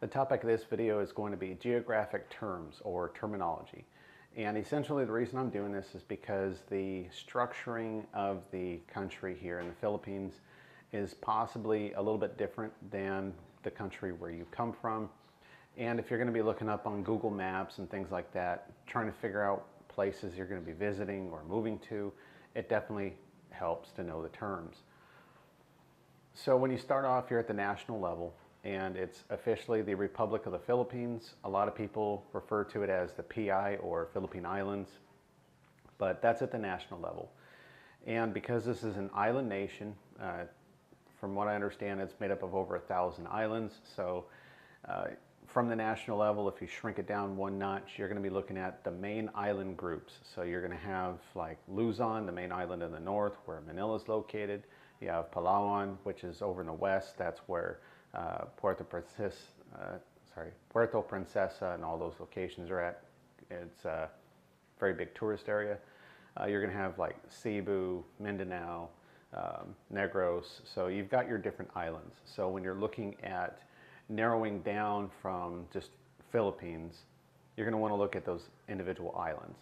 The topic of this video is going to be geographic terms or terminology. And essentially the reason I'm doing this is because the structuring of the country here in the Philippines is possibly a little bit different than the country where you come from. And if you're going to be looking up on Google Maps and things like that, trying to figure out places you're going to be visiting or moving to, it definitely helps to know the terms. So when you start off, you're at the national level, and it's officially the Republic of the Philippines. A lot of people refer to it as the PI or Philippine Islands, but that's at the national level. And because this is an island nation, from what I understand, it's made up of over 1,000 islands. So from the national level, if you shrink it down one notch, you're going to be looking at the main island groups. So you're going to have like Luzon, the main island in the north, where Manila is located. You have Palawan, which is over in the west. That's where Puerto Princesa and all those locations are at. It's a very big tourist area. You're going to have like Cebu, Mindanao, Negros. So you've got your different islands. So when you're looking at narrowing down from just Philippines, you're going to want to look at those individual islands.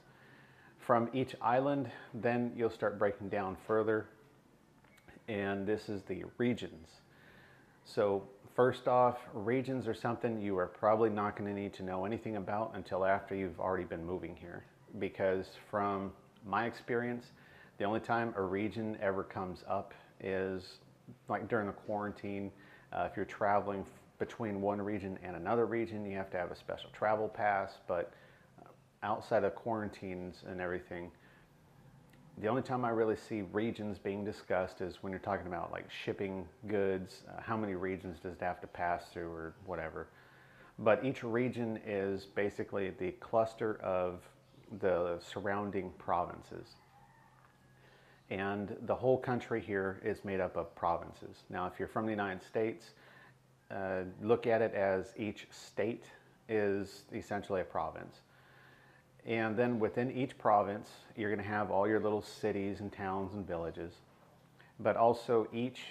From each island, then you'll start breaking down further, and this is the regions. So first off, regions are something you are probably not going to need to know anything about until after you've already been moving here, because from my experience, the only time a region ever comes up is like during the quarantine. If you're traveling between one region and another region, you have to have a special travel pass, but outside of quarantines and everything, the only time I really see regions being discussed is when you're talking about like shipping goods, how many regions does it have to pass through or whatever. But each region is basically the cluster of the surrounding provinces. And the whole country here is made up of provinces. Now, if you're from the United States, look at it as each state is essentially a province. And then within each province, you're going to have all your little cities and towns and villages. But also each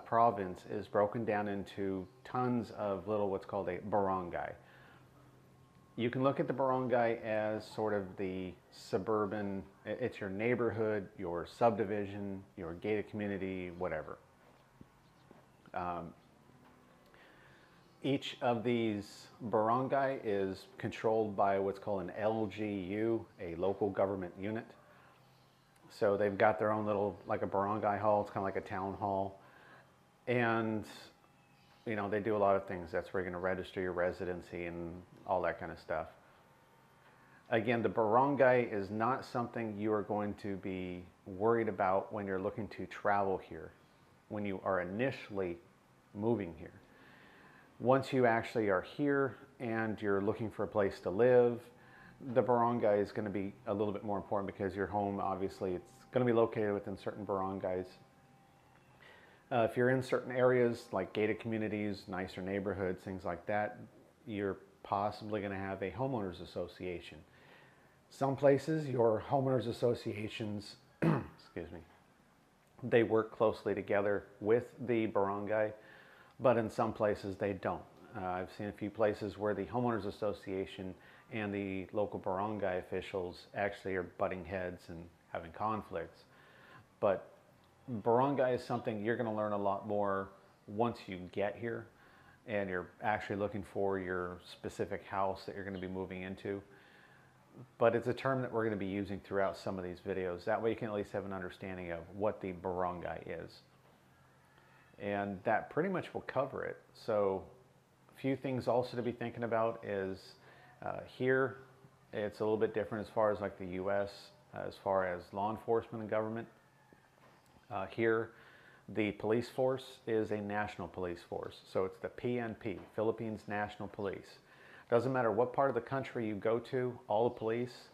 province is broken down into tons of little what's called a barangay. You can look at the barangay as sort of the suburban, it's your neighborhood, your subdivision, your gated community, whatever. Each of these barangay is controlled by what's called an LGU, a local government unit. So they've got their own little, like a barangay hall, it's kind of like a town hall. And, you know, they do a lot of things. That's where you're going to register your residency and all that kind of stuff. Again, the barangay is not something you are going to be worried about when you're looking to travel here, when you are initially moving here. Once you actually are here and you're looking for a place to live, the barangay is going to be a little bit more important, because your home, obviously, it's going to be located within certain barangays. If you're in certain areas like gated communities, nicer neighborhoods, things like that, you're possibly going to have a homeowners association. Some places, your homeowners associations, excuse me, they work closely together with the barangay, but in some places they don't. I've seen a few places where the homeowners association and the local barangay officials actually are butting heads and having conflicts. But barangay is something you're going to learn a lot more once you get here and you're actually looking for your specific house that you're going to be moving into. But it's a term that we're going to be using throughout some of these videos. That way you can at least have an understanding of what the barangay is. And that pretty much will cover it. So a few things also to be thinking about is here it's a little bit different as far as like the US, as far as law enforcement and government. Here the police force is a national police force. So it's the PNP, Philippines National Police. Doesn't matter what part of the country you go to, all the police,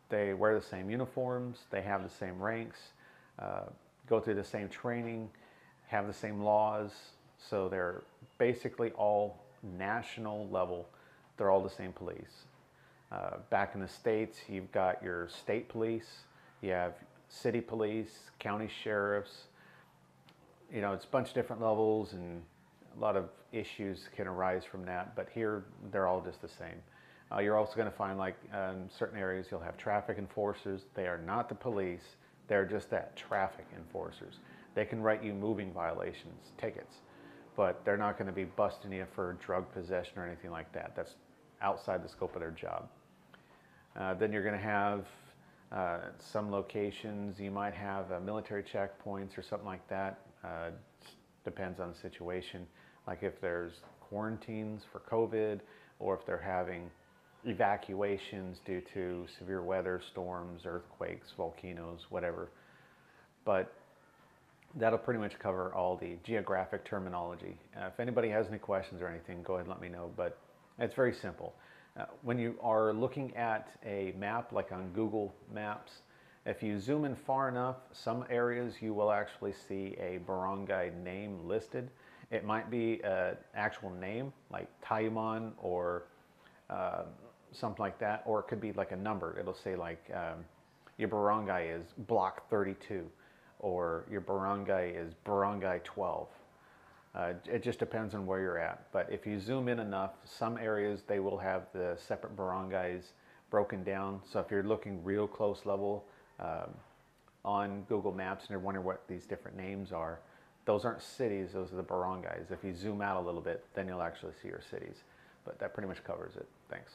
they wear the same uniforms, they have the same ranks, go through the same training, have the same laws. So they're basically all national level. They're all the same police. Back in the States, you've got your state police, you have city police, county sheriffs, you know, it's a bunch of different levels and a lot of issues can arise from that, but here they're all just the same. You're also going to find, like, in certain areas you'll have traffic enforcers. They are not the police, they're just that, traffic enforcers. They can write you moving violations, tickets, but they're not going to be busting you for drug possession or anything like that. That's outside the scope of their job. Then you're going to have some locations, you might have military checkpoints or something like that. Depends on the situation. Like if there's quarantines for COVID, or if they're having evacuations due to severe weather, storms, earthquakes, volcanoes, whatever. But that'll pretty much cover all the geographic terminology. If anybody has any questions or anything, go ahead and let me know, but it's very simple. When you are looking at a map, like on Google Maps, if you zoom in far enough, some areas you will actually see a barangay name listed. It might be an actual name, like Tayuman or something like that, or it could be like a number. It'll say like your barangay is block 32, or your barangay is barangay 12. It just depends on where you're at. But if you zoom in enough, some areas they will have the separate barangays broken down. So if you're looking real close level on Google Maps and you're wondering what these different names are, those aren't cities, those are the barangays. If you zoom out a little bit, then you'll actually see your cities. But that pretty much covers it. Thanks.